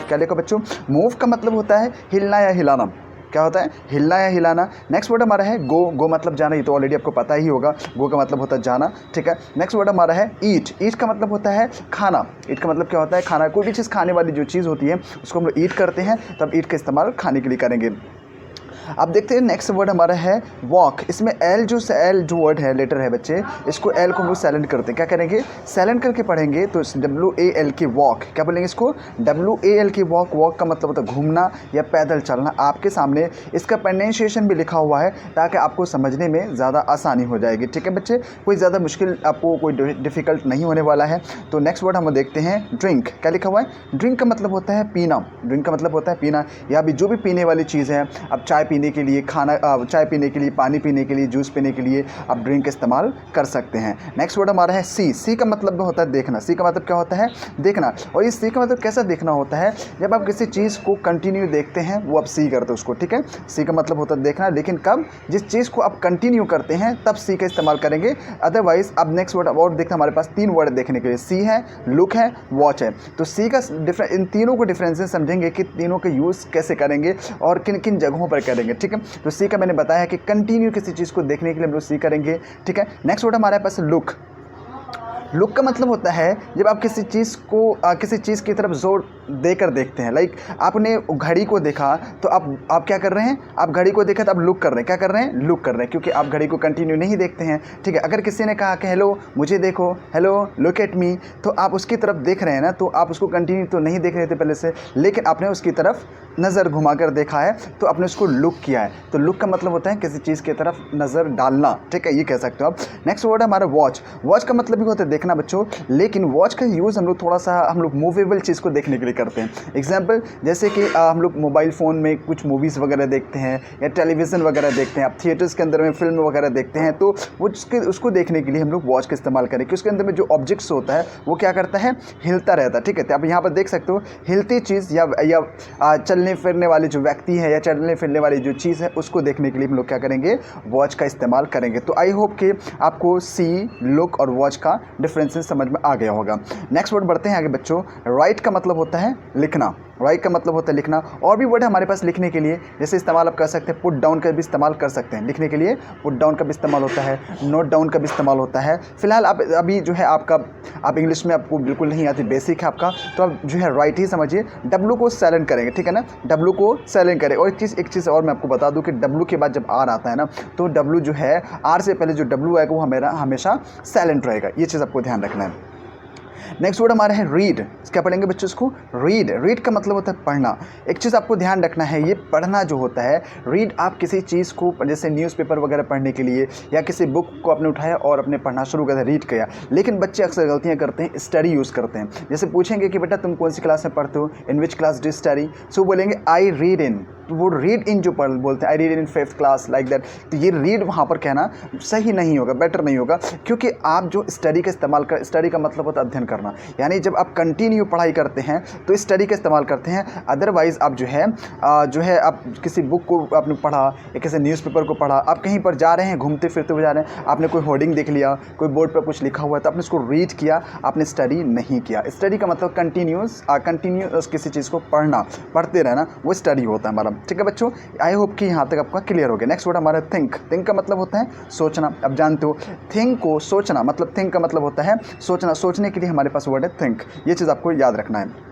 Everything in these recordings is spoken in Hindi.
क्या लिखा बच्चों? मूव का मतलब होता है हिलना या हिलाना। क्या होता है? हिलना या हिलाना। नेक्स्ट वर्ड हमारा है गो। गो मतलब जाना, ये तो ऑलरेडी आपको पता ही होगा। गो का मतलब होता है जाना, ठीक है। नेक्स्ट वर्ड हमारा है ईट। ईट का मतलब होता है खाना। ईट का मतलब क्या होता है? खाना। कोई भी चीज़ खाने वाली जो चीज़ होती है उसको हम लोग ईट करते हैं, तब ईट का इस्तेमाल खाने के लिए करेंगे। अब देखते हैं नेक्स्ट वर्ड हमारा है वॉक। इसमें एल जो वर्ड है, लेटर है बच्चे, इसको एल को हम लोग साइलेंट करते हैं। क्या करेंगे? साइलेंट करके पढ़ेंगे तो WAL की वॉक। क्या बोलेंगे इसको? WAL की वॉक। वॉक का मतलब होता है घूमना या पैदल चलना। आपके सामने इसका प्रोनाउंसिएशन भी लिखा हुआ है ताकि आपको समझने में ज़्यादा आसानी हो जाएगी, ठीक है बच्चे। कोई ज़्यादा मुश्किल आपको कोई डिफ़िकल्ट नहीं होने वाला है। तो नेक्स्ट वर्ड हम देखते हैं ड्रिंक। क्या लिखा हुआ है? ड्रिंक का मतलब होता है पीना। ड्रिंक का मतलब होता है पीना, या भी जो भी पीने वाली चीज़ है। अब चाय पीने के लिए, चाय पीने के लिए, पानी पीने के लिए, जूस पीने के लिए आप ड्रिंक इस्तेमाल कर सकते हैं। नेक्स्ट वर्ड हमारा है सी। सी का मतलब होता है देखना। सी का मतलब क्या होता है? देखना। और इस सी का मतलब कैसा देखना होता है? जब आप किसी चीज़ को कंटिन्यू देखते हैं वो आप सी करते हो उसको, ठीक है। सी का मतलब होता है देखना, लेकिन कब? जिस चीज़ को आप कंटिन्यू करते हैं तब सी का इस्तेमाल करेंगे, अदरवाइज। अब नेक्स्ट वर्ड और देखते हैं, हमारे पास 3 वर्ड देखने के लिए, सी है, लुक है, वॉच है। तो सी का इन तीनों को डिफरेंसेस समझेंगे कि तीनों के यूज़ कैसे करेंगे और किन किन जगहों पर करेंगे, ठीक है। तो सी का मैंने बताया कि कंटिन्यू किसी चीज़ को देखने के लिए हम लोग सी करेंगे, ठीक है। नेक्स्ट वर्ड हमारे पास लुक। लुक का मतलब होता है जब आप किसी चीज़ को किसी चीज़ की तरफ जोर देकर देखते हैं। लाइक आपने घड़ी को देखा तो आप क्या कर रहे हैं? आप घड़ी को देखा तो आप लुक कर रहे हैं। क्या कर रहे हैं? लुक कर रहे हैं, क्योंकि आप घड़ी को कंटिन्यू नहीं देखते हैं, ठीक है। अगर किसी ने कहा कि हेलो मुझे देखो, हेलो लुक एट मी, तो आप उसकी तरफ देख रहे हैं ना, तो आप उसको कंटिन्यू तो नहीं देख रहे थे पहले से, लेकिन आपने उसकी तरफ नज़र घुमाकर देखा है तो आपने उसको लुक किया है। तो लुक का मतलब होता है किसी चीज़ की तरफ नज़र डालना, ठीक है, ये कह सकते हो आप। नेक्स्ट वर्ड है हमारा वॉच। वॉच का मतलब भी होता है देखना बच्चों, लेकिन वॉच का यूज़ हम लोग थोड़ा सा मूवेबल चीज़ को देखने के लिए करते हैं। एग्जाम्पल जैसे कि हम लोग मोबाइल फ़ोन में कुछ मूवीज़ वगैरह देखते हैं या टेलीविज़न वगैरह देखते हैं, आप थिएटर्स के अंदर में फिल्म वगैरह देखते हैं, तो वो उसको देखने के लिए हम लोग वॉच का इस्तेमाल करें, कि उसके अंदर में जो ऑब्जेक्ट्स होता है वो क्या करता है? हिलता रहता है, ठीक है। तो आप यहाँ पर देख सकते हो हिलती चीज़ या चलने फिरने वाली जो व्यक्ति है या चलने फिरने वाली जो चीज़ है उसको देखने के लिए हम लोग क्या करेंगे? वॉच का इस्तेमाल करेंगे। तो आई होप कि आपको सी, लुक और वॉच का डिफरेंसेस समझ में आ गया होगा। नेक्स्ट वर्ड बढ़ते हैं आगे बच्चों। राइट का मतलब होता है लिखना। राइट का मतलब होता है लिखना। और भी वर्ड है हमारे पास लिखने के लिए, जैसे इस्तेमाल आप कर सकते हैं, पुट डाउन का भी इस्तेमाल कर सकते हैं लिखने के लिए। पुट डाउन का भी इस्तेमाल होता है, नोट डाउन का भी इस्तेमाल होता है। फिलहाल आप अभी जो है आप इंग्लिश में आपको बिल्कुल नहीं आती, बेसिक है आपका, तो आप जो है राइट ही समझिए। डब्लू को साइलेंट करेंगे, ठीक है ना, डब्लू को साइलेंट करें। और एक चीज़ और मैं आपको बता दूं कि डब्लू के बाद जब आर आता है ना, तो डब्लू जो है, आर से पहले जो डब्लू आएगा वो हमेशा साइलेंट रहेगा। ये चीज़ आपको ध्यान रखना है। नेक्स्ट वर्ड हमारा है रीड। क्या पढ़ेंगे बच्चों इसको? रीड। रीड का मतलब होता है पढ़ना। एक चीज़ आपको ध्यान रखना है, ये पढ़ना जो होता है, रीड आप किसी चीज़ को, जैसे न्यूज़पेपर वगैरह पढ़ने के लिए या किसी बुक को आपने उठाया और अपने पढ़ना शुरू कर दिया, रीड किया। लेकिन बच्चे अक्सर गलतियाँ करते हैं, स्टडी यूज़ करते हैं। जैसे पूछेंगे कि बेटा तुम कौन सी क्लास में पढ़ते हो, इन विच क्लास डू स्टडी, सो बोलेंगे आई रीड इन। तो वो रीड इन जो बोलते हैं, I read in 5th class, like that. तो ये रीड वहाँ पर कहना सही नहीं होगा, बेटर नहीं होगा, क्योंकि आप जो स्टडी का इस्तेमाल कर, स्टडी का मतलब होता है अध्ययन करना, यानी जब आप कंटिन्यू पढ़ाई करते हैं तो स्टडी का इस्तेमाल करते हैं। अदरवाइज़ आप जो है आप किसी बुक को आपने पढ़ा या किसी न्यूज़पेपर को पढ़ा, आप कहीं पर जा रहे हैं, घूमते फिरते हुए जा रहे हैं, आपने कोई होर्डिंग देख लिया, कोई बोर्ड पर कुछ लिखा हुआ है, तो आपने उसको रीड किया, आपने स्टडी नहीं किया। स्टडी का मतलब कंटिन्यूस किसी चीज़ को पढ़ते रहना, वो स्टडी होता है हमारा, ठीक है बच्चों। आई होप कि यहाँ तक आपका क्लियर हो गया। नेक्स्ट वर्ड हमारा थिंक। थिंक का मतलब होता है सोचना। अब जानते हो थिंक को सोचना, मतलब थिंक का मतलब होता है सोचना। सोचने के लिए हमारे पास वर्ड है थिंक, ये चीज़ आपको याद रखना है।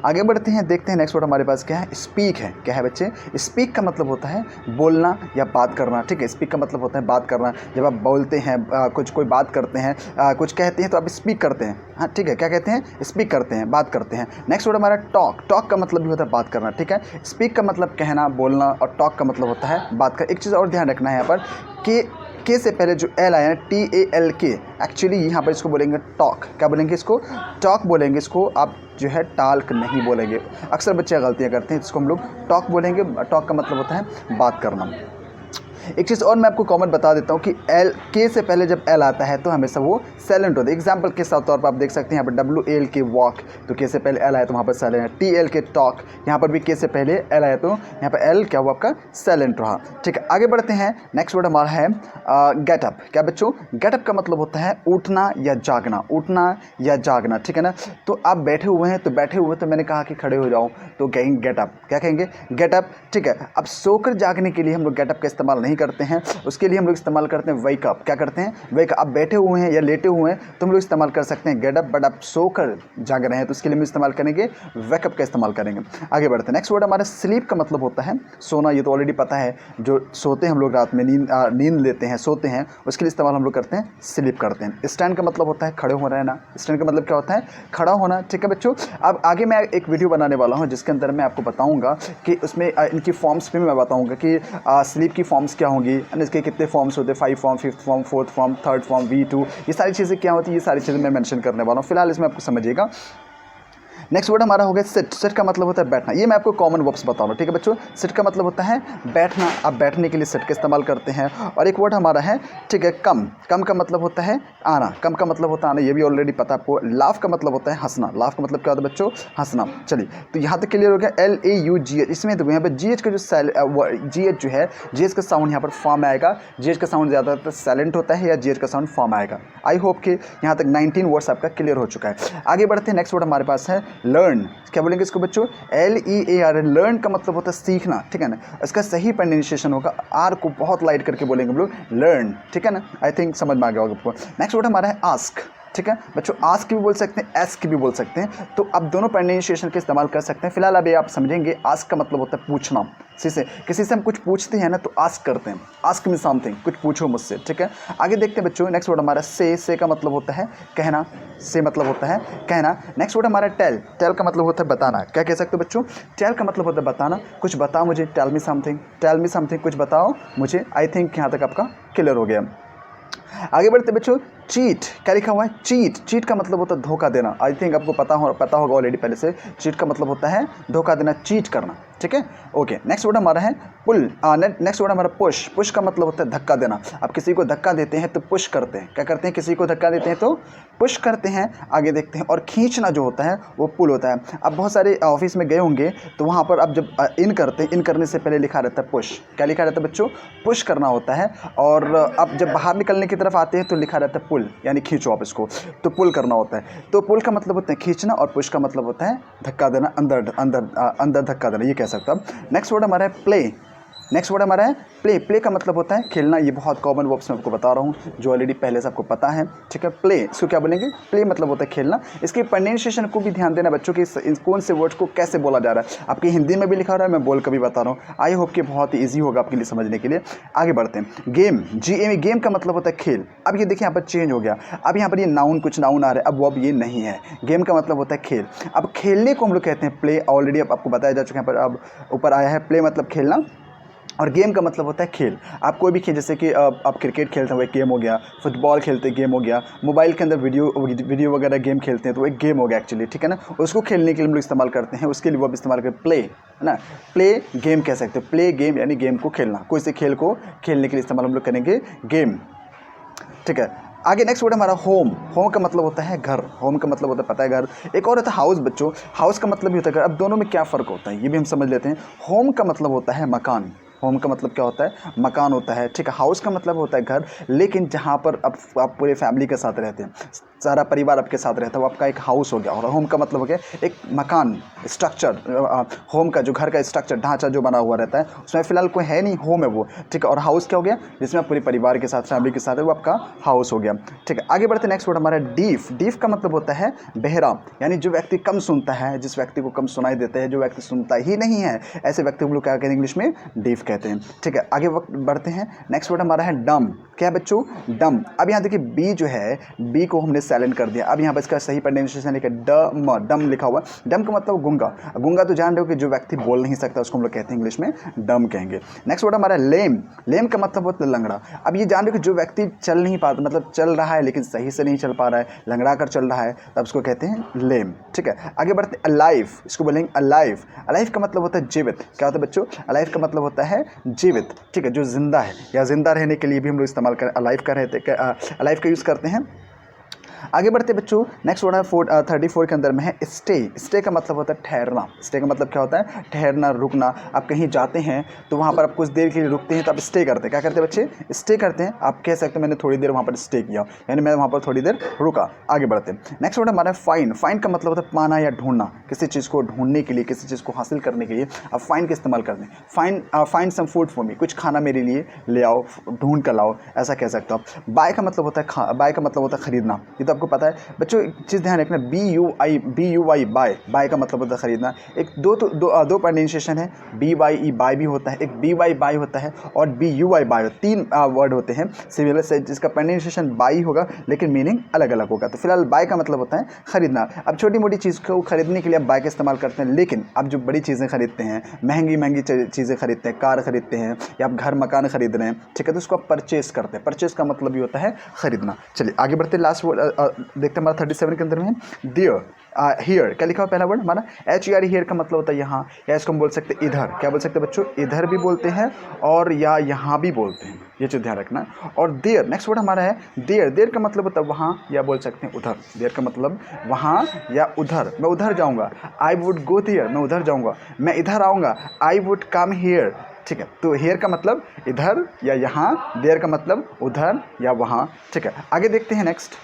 आगे बढ़ते हैं, देखते हैं नेक्स्ट वर्ड हमारे पास क्या है? स्पीक है। क्या है बच्चे? स्पीक का मतलब होता है बोलना या बात करना, ठीक है। स्पीक का मतलब होता है बात करना। जब आप बोलते हैं, कोई बात करते हैं, कुछ कहते हैं, तो आप स्पीक करते हैं, हाँ ठीक है। क्या कहते हैं? स्पीक करते हैं, बात करते हैं। नेक्स्ट वर्ड हमारा टॉक। टॉक का मतलब भी होता है बात करना, ठीक है। स्पीक का मतलब कहना, बोलना, और टॉक का मतलब होता है बात कर। एक चीज़ और ध्यान रखना है यहाँ पर कि के से पहले जो एल आया ना, TALK, एक्चुअली यहाँ पर इसको बोलेंगे टॉक। क्या बोलेंगे इसको? टॉक बोलेंगे इसको, आप जो है टाल्क नहीं बोलेंगे। अक्सर बच्चे गलतियाँ करते हैं, इसको हम लोग टॉक बोलेंगे। टॉक का मतलब होता है बात करना। एक चीज़ और मैं आपको कॉमन बता देता हूँ कि एल के से पहले जब एल आता है तो हमेशा वो साइलेंट होता है। एग्जाम्पल के तौर पर आप देख सकते हैं यहाँ पर WAL के वॉक, तो के से पहले एल आया तो वहाँ पर साइलेंट है। TL के टॉक, यहाँ पर भी के से पहले एल आया तो यहाँ पर एल क्या हुआ आपका साइलेंट रहा। ठीक है, आगे बढ़ते हैं। नेक्स्ट वर्ड हमारा है गेटअप। क्या बच्चों, गेटअप का मतलब होता है उठना या जागना, उठना या जागना। ठीक है ना, तो आप बैठे हुए हैं तो बैठे हुए तो मैंने कहा कि खड़े हो जाओ तो कहेंगे गेटअप। क्या कहेंगे, गेटअप। ठीक है, अब सोकर जागने के लिए हम लोग गेटअप का इस्तेमाल नहीं करते हैं, उसके लिए हम लोग इस्तेमाल करते हैं वेकअप। क्या करते हैं, वेकअप। आप बैठे हुए हैं या लेटे हुए हैं तो हम लोग इस्तेमाल कर सकते हैं गेटअप, बट आप सोकर जाग रहे हैं तो उसके लिए हम इस्तेमाल करेंगे वेकअप का इस्तेमाल करेंगे। आगे बढ़ते हैं। नेक्स्ट वर्ड हमारा स्लीप का मतलब होता है सोना, ये तो ऑलरेडी पता है, जो सोते हैं हम लोग रात में, नींद लेते हैं, सोते हैं, उसके लिए इस्तेमाल हम लोग करते हैं स्लीप करते हैं। स्टैंड का मतलब होता है खड़े हो रहना, स्टैंड का मतलब क्या होता है, खड़ा होना। ठीक है बच्चों, अब आगे मैं एक वीडियो बनाने वाला हूँ जिसके अंदर मैं आपको बताऊंगा कि उसमें इनकी फॉर्म्स पे मैं बताऊंगा कि स्लीप की फॉर्म्स क्या होंगी, इसके कितने फॉर्म्स होते हैं, 5 form, 5th form, 4th form, 3rd form, V2, ये सारी चीज़ें क्या होती है, ये सारी चीज़ें मैं मेंशन करने वाला हूँ। फिलहाल इसमें आपको समझिएगा। नेक्स्ट वर्ड हमारा हो गया सिट। सिट का मतलब होता है बैठना, ये मैं आपको कॉमन वर्ब्स बता रहा हूँ। ठीक है बच्चों, सिट का मतलब होता है बैठना, आप बैठने के लिए सिट का इस्तेमाल करते हैं। और एक वर्ड हमारा है, ठीक है, कम। कम का मतलब होता है आना, कम का मतलब होता है आना, ये भी ऑलरेडी पता है आपको। लाफ का मतलब होता है हंसना, लाफ का मतलब क्या होता है बच्चों, हंसना। चलिए, तो यहाँ तक क्लियर हो गया। LAUGH, इसमें देखो यहाँ पर GH का जो GH जो है, GH का साउंड यहाँ पर फॉर्म आएगा। GH का साउंड ज़्यादातर साइलेंट होता है या GH का साउंड फॉर्म आएगा। आई होप कि यहाँ तक 19 वर्ड्स आपका क्लियर हो चुका है। आगे बढ़ते हैं। नेक्स्ट वर्ड हमारे पास है लर्न। क्या बोलेंगे इसको बच्चों, LEAR। लर्न का मतलब होता है सीखना। ठीक है ना, इसका सही प्रोनाउंसिएशन होगा, आर को बहुत लाइट करके बोलेंगे हम लोग, लर्न। ठीक है ना, आई थिंक समझ में आ गया होगा आपको। नेक्स्ट वर्ड हमारा है आस्क। ठीक है बच्चों, आस्क भी बोल सकते हैं, एस्क भी बोल सकते हैं, तो आप दोनों प्रोनाउंसिएशन के इस्तेमाल कर सकते हैं। फिलहाल अभी आप समझेंगे। आस्क का मतलब होता है पूछना, किसी से हम कुछ पूछते हैं ना तो आस्क करते हैं, आस्क मी समथिंग, कुछ पूछो मुझसे। ठीक है, आगे देखते हैं बच्चों। नेक्स्ट वर्ड हमारा से का मतलब होता है कहना, से मतलब होता है कहना। नेक्स्ट वर्ड हमारा टेल। टेल का मतलब होता है बताना। क्या कह सकते हो बच्चों, टेल का मतलब होता है बताना, कुछ बताओ मुझे, tell me something, tell me something, कुछ बताओ मुझे। आई थिंक यहाँ तक आपका क्लियर हो गया। आगे बढ़ते बच्चों। चीट, क्या लिखा हुआ है, चीट। चीट का मतलब होता है धोखा देना। आई थिंक आपको पता होगा ऑलरेडी पहले से। चीट का मतलब होता है धोखा देना, चीट करना। ठीक है, ओके। नेक्स्ट वर्ड हमारा है पुल। नेक्स्ट वर्ड हमारा पुश। पुश का मतलब होता है धक्का देना। आप किसी को धक्का देते हैं तो पुश करते हैं। क्या करते हैं, किसी को धक्का देते हैं तो पुश करते हैं। आगे देखते हैं। और खींचना जो होता है वो पुल होता है। अब बहुत सारे ऑफिस में गए होंगे तो वहाँ पर अब जब इन करते हैं, इन करने से पहले लिखा रहता है पुश। क्या लिखा रहता है बच्चों, पुश करना होता है। और अब जब बाहर निकलने की तरफ आते हैं तो लिखा रहता है पुल, यानी खींचो आप इसको, तो पुल करना होता है। तो पुल का मतलब होता है खींचना और पुश का मतलब होता है धक्का देना, अंदर अंदर अंदर धक्का देना, ये कह सकता हूँ। नेक्स्ट वर्ड हमारा है प्ले। नेक्स्ट वर्ड हमारा है प्ले। प्ले का मतलब होता है खेलना। ये बहुत कॉमन वर्ड्स मैं आपको बता रहा हूँ जो ऑलरेडी पहले से आपको पता है। ठीक है, प्ले, इसको क्या बोलेंगे, प्ले मतलब होता है खेलना। इसके प्रोनाउंसिएशन को भी ध्यान देना बच्चों कि कौन से वर्ड्स को कैसे बोला जा रहा है। आपकी हिंदी में भी लिखा रहा है, मैं बोल कर भी बता रहा हूँ। आई होप कि बहुत ही ईजी होगा आपके लिए समझने के लिए। आगे बढ़ते हैं। Game, GAM। गेम का मतलब होता है खेल। अब ये देखिए यहाँ पर चेंज हो गया। अब यहाँ पर ये नाउन, कुछ नाउन आ रहा है, अब वो अब ये नहीं है। गेम का मतलब होता है खेल। अब खेलने को हम लोग कहते हैं प्ले। ऑलरेडी अब आपको बताया जा चुका है, पर अब ऊपर आया है प्ले मतलब खेलना, और गेम का मतलब होता है खेल। आप कोई भी खेल, जैसे कि आप क्रिकेट खेलते हैं वो एक गेम हो गया, फुटबॉल खेलते हैं गेम हो गया, मोबाइल के अंदर वीडियो वगैरह गेम खेलते हैं तो एक गेम हो गया एक्चुअली। ठीक है ना, उसको खेलने के लिए हम लोग इस्तेमाल करते हैं, उसके लिए वो भी इस्तेमाल करते हैं प्ले, है ना। प्ले गेम कह सकते हैं, प्ले गेम यानी गेम को खेलना, कोई से खेल को खेलने के लिए इस्तेमाल हम लोग करेंगे गेम। ठीक है, आगे नेक्स्ट वर्ड हमारा होम। होम का मतलब होता है घर। होम का मतलब होता है, पता है, घर। एक और होता है हाउस बच्चों। हाउस का मतलब भी होता है घर। अब दोनों में क्या फ़र्क होता है ये भी हम समझ लेते हैं। होम का मतलब होता है मकान। होम का मतलब क्या होता है, मकान होता है। ठीक है, हाउस का मतलब होता है घर, लेकिन जहाँ पर आप पूरे फैमिली के साथ रहते हैं, सारा परिवार आपके साथ रहता है, वो आपका एक हाउस हो गया। और होम का मतलब हो गया एक मकान, स्ट्रक्चर। होम का जो घर का स्ट्रक्चर, ढांचा जो बना हुआ रहता है, उसमें फिलहाल कोई है नहीं, होम है वो। ठीक है, और हाउस क्या हो गया, जिसमें आप पूरे परिवार के साथ, फैमिली के साथ है, वो आपका हाउस हो गया। ठीक है, आगे बढ़ते नेक्स्ट वर्ड हमारा डीफ। डीफ का मतलब होता है बहरा, यानी जो व्यक्ति कम सुनता है, जिस व्यक्ति को कम सुनाई देता है, जो व्यक्ति सुनता ही नहीं है, ऐसे व्यक्ति को हम लोग क्या कहते हैं इंग्लिश में, डीफ कहते हैं। ठीक है, आगे वक्त बढ़ते हैं। नेक्स्ट वर्ड हमारा है डम। क्या है बच्चों, डम। अब यहाँ देखिए बी जो है, बी को हमने साइलेंट कर दिया। अब यहाँ पर इसका सही प्रोनाउंसिएशन लिखा डम, डम लिखा हुआ। डम का मतलब गूंगा। गूंगा तो जान रहे हो कि जो व्यक्ति बोल नहीं सकता उसको हम लोग कहते हैं इंग्लिश में डम कहेंगे। नेक्स्ट वर्ड हमारा लेम। लेम का मतलब होता है लंगड़ा। अब ये जान रहे हो कि जो व्यक्ति चल नहीं पाता, मतलब चल रहा है लेकिन सही से नहीं चल पा रहा है, लंगड़ा कर चल रहा है, तब उसको कहते हैं लेम। ठीक है, आगे बढ़ते हैं अलाइव। इसको बोलेंगे अलाइव। अलाइव का मतलब होता है जीवित। क्या होता है बच्चों, अलाइव का मतलब होता है है जीवित, ठीक है, जो जिंदा है, या जिंदा रहने के लिए भी हम लोग इस्तेमाल कर अलाइव का रहते अलाइव का यूज़ करते हैं। आगे बढ़ते बच्चों, नेक्स्ट वर्ड है 34 के अंदर में है स्टे। स्टे का मतलब होता है ठहरना। स्टे का मतलब क्या होता है? ठहरना, रुकना। आप कहीं जाते हैं तो वहाँ पर आप कुछ देर के लिए रुकते हैं तो आप स्टे करते हैं। क्या करते हैं बच्चे? स्टे करते हैं। आप कह सकते हैं मैंने थोड़ी देर वहाँ पर स्टे किया, यानी मैं वहाँ पर थोड़ी देर रुका। आगे बढ़ते हैं, नेक्स्ट वर्ड हमारा फाइंड। फाइंड का मतलब होता है पाना या ढूंढना। किसी चीज़ को ढूंढने के लिए, किसी चीज़ को हासिल करने के लिए आप फाइंड का इस्तेमाल करते हैं। Find some food for me, कुछ खाना मेरे लिए ले आओ, ढूंढ कर लाओ, ऐसा कह सकते हो आप। बाय का मतलब होता है बाय का मतलब होता है खरीदना। ये तो आपको पता है बच्चों। एक चीज़ ध्यान रखना, BUY बाय का मतलब होता है खरीदना। एक दो प्रोनाउंसिएशन है, BYE बाय भी होता है, एक BY बाय होता है और BUY बाय, 3 वर्ड होते हैं सिमिलर से, जिसका प्रोनाउंसिएशन बाई होगा लेकिन मीनिंग अलग अलग होगा। तो फिलहाल बाय का मतलब होता है खरीदना। अब छोटी मोटी चीज़ को खरीदने के लिए आप बाय का इस्तेमाल करते हैं, लेकिन आप जो बड़ी चीज़ें खरीदते हैं, महंगी चीज़ें खरीदते हैं, कार खरीदते हैं या आप घर मकान खरीद रहे हैं, ठीक है, तो उसको आप परचेस करते हैं। परचेस का मतलब भी होता है खरीदना। चलिए आगे बढ़ते, लास्ट वर्ड देखते हैं हमारा 37 के अंदर में है देयर। हियर क्या लिखा हुआ पहला वर्ड हमारा? HER। हियर का मतलब होता है यहाँ, या इसको हम बोल सकते हैं इधर। क्या बोल सकते हैं बच्चों? इधर भी बोलते हैं और या यहाँ भी बोलते हैं, ये चीज़ ध्यान रखना। और देयर, नेक्स्ट वर्ड हमारा है देयर। देयर का मतलब होता है वहाँ, या बोल सकते हैं उधर। देयर का मतलब वहाँ या उधर। मैं उधर जाऊँगा, आई वुड गो देयर, मैं उधर जाऊँगा। मैं इधर आऊँगा, आई वुड कम हियर, ठीक है। तो हेयर का मतलब इधर या यहाँ, देयर का मतलब उधर या वहाँ, ठीक है। आगे देखते हैं नेक्स्ट।